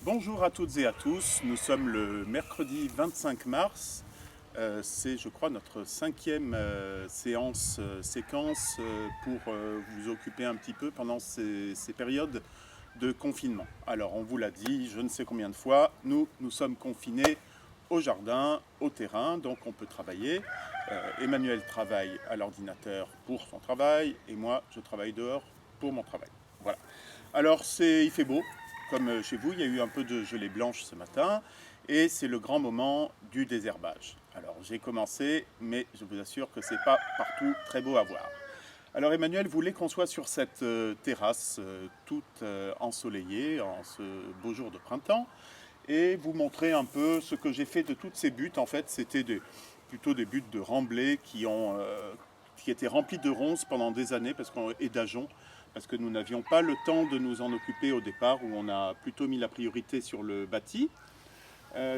Bonjour à toutes et à tous, nous sommes le mercredi 25 mars, c'est je crois notre cinquième séquence pour vous occuper un petit peu pendant ces périodes de confinement. Alors on vous l'a dit je ne sais combien de fois, nous sommes confinés au jardin, au terrain, donc on peut travailler. Emmanuel travaille à l'ordinateur pour son travail et moi je travaille dehors pour mon travail. Voilà. Alors il fait beau, comme chez vous, il y a eu un peu de gelée blanche ce matin et c'est le grand moment du désherbage. Alors j'ai commencé, mais je vous assure que c'est pas partout très beau à voir. Alors Emmanuel voulait qu'on soit sur cette terrasse toute ensoleillée en ce beau jour de printemps et vous montrer un peu ce que j'ai fait de toutes ces buttes. En fait, c'était plutôt des buttes de remblai qui étaient remplies de ronces pendant des années et d'ajoncs, parce que nous n'avions pas le temps de nous en occuper au départ, où on a plutôt mis la priorité sur le bâti.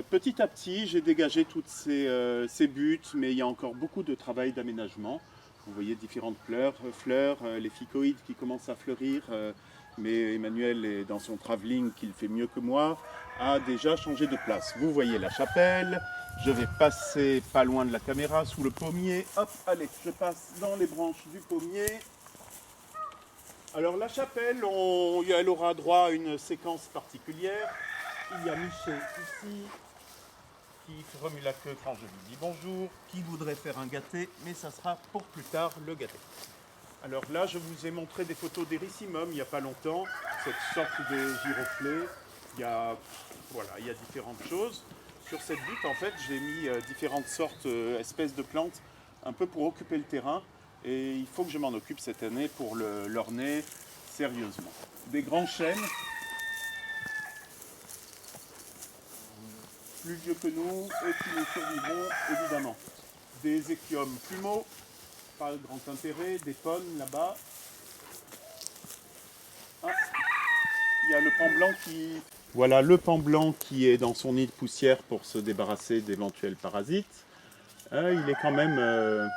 Petit à petit, j'ai dégagé toutes ces buttes, mais il y a encore beaucoup de travail d'aménagement. Vous voyez différentes fleurs, les ficoïdes qui commencent à fleurir, mais Emmanuel est dans son travelling qu'il fait mieux que moi, a déjà changé de place. Vous voyez la chapelle, je vais passer pas loin de la caméra, sous le pommier. Hop, allez, je passe dans les branches du pommier. Alors la chapelle, elle aura droit à une séquence particulière. Il y a Michel ici, qui remue la queue quand je lui dis bonjour, qui voudrait faire un gâté, mais ça sera pour plus tard le gâté. Alors là, je vous ai montré des photos d'Érissimum il n'y a pas longtemps, cette sorte de giroflée. Il y a différentes choses. Sur cette butte, en fait, j'ai mis différentes sortes, espèces de plantes, un peu pour occuper le terrain. Et il faut que je m'en occupe cette année pour l'orner sérieusement. Des grands chênes, plus vieux que nous et qui nous survivront évidemment. Des échiums plumeaux, pas de grand intérêt, des pommes là-bas. Ah, il y a le pan blanc qui... Voilà le pan blanc qui est dans son nid de poussière pour se débarrasser d'éventuels parasites. Il est quand même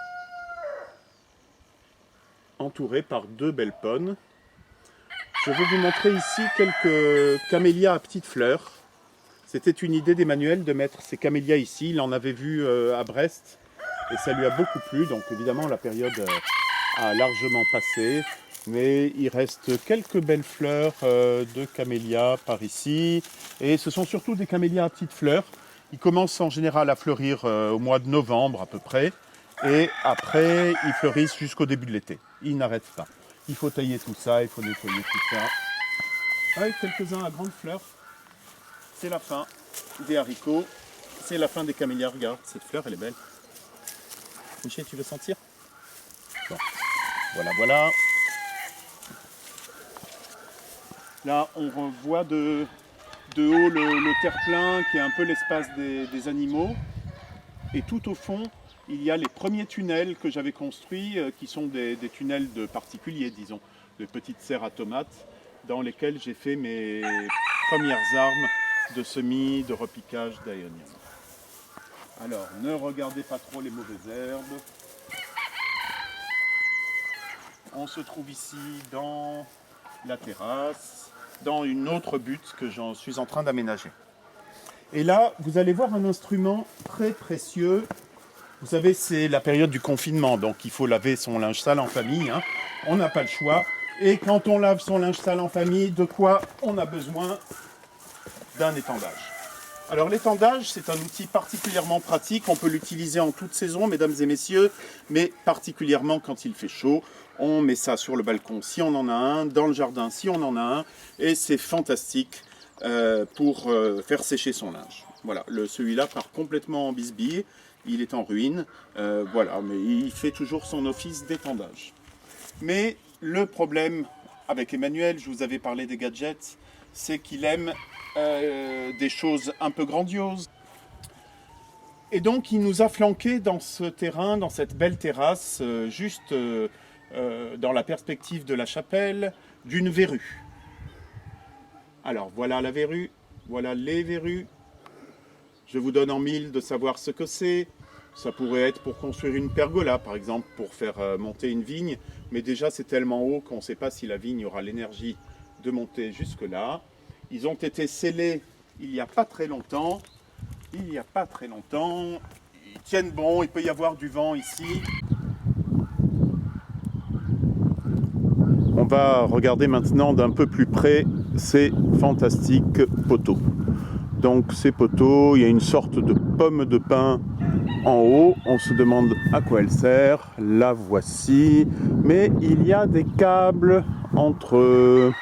entouré par deux belles pommes. Je vais vous montrer ici quelques camélias à petites fleurs. C'était une idée d'Emmanuel de mettre ces camélias ici. Il en avait vu à Brest et ça lui a beaucoup plu. Donc évidemment la période a largement passé. Mais il reste quelques belles fleurs de camélias par ici. Et ce sont surtout des camélias à petites fleurs. Ils commencent en général à fleurir au mois de novembre à peu près. Et après, ils fleurissent jusqu'au début de l'été. Ils n'arrêtent pas. Il faut tailler tout ça, il faut nettoyer tout ça. Ah, quelques-uns à grandes fleurs. C'est la fin des haricots. C'est la fin des camélias. Regarde, cette fleur, elle est belle. Michel, tu veux sentir? Bon. Voilà. Là, on revoit de haut le terre-plein qui est un peu l'espace des animaux. Et tout au fond, il y a les premiers tunnels que j'avais construits, qui sont des tunnels de particuliers, disons, de petites serres à tomates, dans lesquelles j'ai fait mes premières armes de semis, de repiquage d'aéonium. Alors, ne regardez pas trop les mauvaises herbes. On se trouve ici dans la terrasse, dans une autre butte que j'en suis en train d'aménager. Et là, vous allez voir un instrument très précieux. Vous savez, c'est la période du confinement, donc il faut laver son linge sale en famille. Hein. On n'a pas le choix. Et quand on lave son linge sale en famille, de quoi on a besoin? D'un étendage. Alors l'étendage, c'est un outil particulièrement pratique. On peut l'utiliser en toute saison, mesdames et messieurs, mais particulièrement quand il fait chaud. On met ça sur le balcon si on en a un, dans le jardin si on en a un, et c'est fantastique pour faire sécher son linge. Voilà, celui-là part complètement en bisbille, il est en ruine, voilà, mais il fait toujours son office d'étendage. Mais le problème avec Emmanuel, je vous avais parlé des gadgets, c'est qu'il aime des choses un peu grandioses. Et donc il nous a flanqués dans ce terrain, dans cette belle terrasse, juste dans la perspective de la chapelle, d'une verrue. Alors voilà la verrue, voilà les verrues. Je vous donne en mille de savoir ce que c'est. Ça pourrait être pour construire une pergola, par exemple, pour faire monter une vigne. Mais déjà, c'est tellement haut qu'on ne sait pas si la vigne aura l'énergie de monter jusque-là. Ils ont été scellés il n'y a pas très longtemps. Il n'y a pas très longtemps. Ils tiennent bon, il peut y avoir du vent ici. On va regarder maintenant d'un peu plus près ces fantastiques poteaux. Donc ces poteaux, il y a une sorte de pomme de pin en haut. On se demande à quoi elle sert. La voici. Mais il y a des câbles entre eux.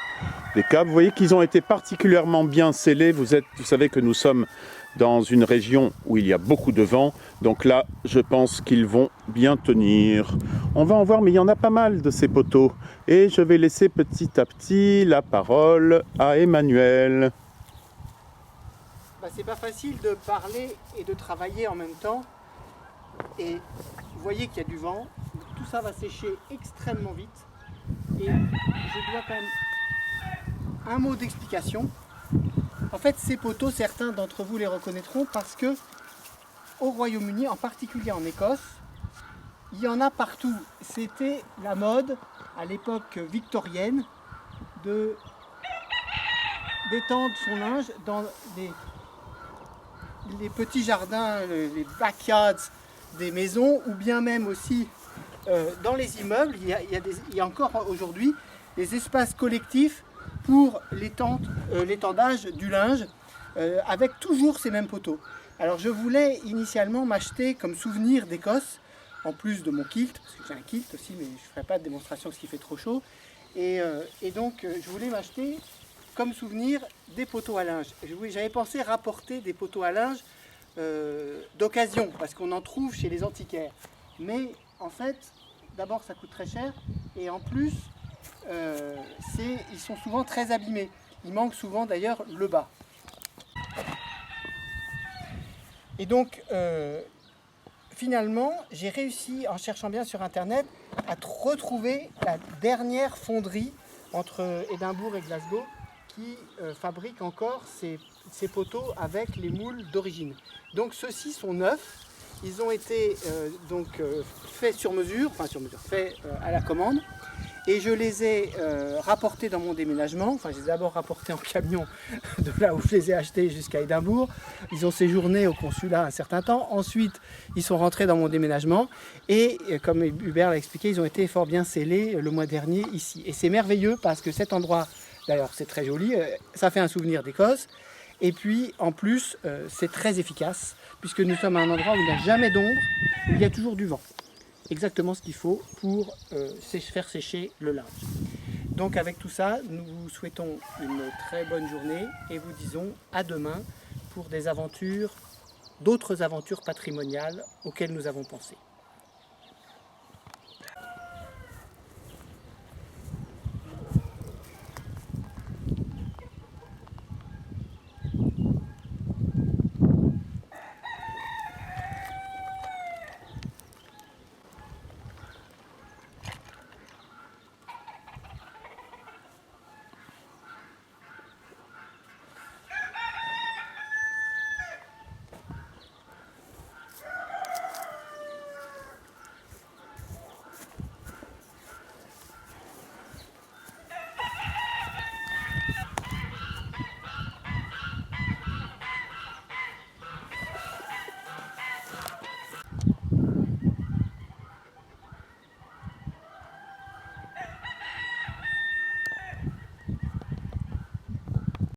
Des câbles, vous voyez qu'ils ont été particulièrement bien scellés. Vous savez que nous sommes dans une région où il y a beaucoup de vent. Donc là, je pense qu'ils vont bien tenir. On va en voir, mais il y en a pas mal de ces poteaux. Et je vais laisser petit à petit la parole à Emmanuel. C'est pas facile de parler et de travailler en même temps. Et vous voyez qu'il y a du vent. Tout ça va sécher extrêmement vite. Et je dois quand même un mot d'explication. En fait, ces poteaux, certains d'entre vous les reconnaîtront parce que au Royaume-Uni, en particulier en Écosse, il y en a partout. C'était la mode à l'époque victorienne d'étendre son linge dans les petits jardins, les backyards des maisons, ou bien même aussi dans les immeubles. Il y a encore aujourd'hui des espaces collectifs pour l'étendage du linge, avec toujours ces mêmes poteaux. Alors je voulais initialement m'acheter comme souvenir d'Écosse, en plus de mon kilt, parce que j'ai un kilt aussi, mais je ne ferai pas de démonstration parce qu'il fait trop chaud. Et donc je voulais m'acheter comme souvenir des poteaux à linge. J'avais pensé rapporter des poteaux à linge d'occasion, parce qu'on en trouve chez les antiquaires. Mais en fait, d'abord ça coûte très cher, et en plus, ils sont souvent très abîmés. Il manque souvent d'ailleurs le bas. Et donc, finalement, j'ai réussi, en cherchant bien sur Internet, à retrouver la dernière fonderie entre Édimbourg et Glasgow qui fabrique encore ces poteaux avec les moules d'origine. Donc ceux-ci sont neufs. Ils ont été faits sur mesure, faits à la commande. Et je les ai rapportés dans mon déménagement. Enfin, je les ai d'abord rapportés en camion de là où je les ai achetés jusqu'à Édimbourg. Ils ont séjourné au consulat un certain temps. Ensuite, ils sont rentrés dans mon déménagement. Et comme Hubert l'a expliqué, ils ont été fort bien scellés le mois dernier ici. Et c'est merveilleux parce que cet endroit, d'ailleurs, c'est très joli. Ça fait un souvenir d'Écosse. Et puis, en plus, c'est très efficace puisque nous sommes à un endroit où il n'y a jamais d'ombre, où il y a toujours du vent. Exactement ce qu'il faut pour faire sécher le linge. Donc avec tout ça, nous vous souhaitons une très bonne journée et vous disons à demain pour d'autres aventures patrimoniales auxquelles nous avons pensé.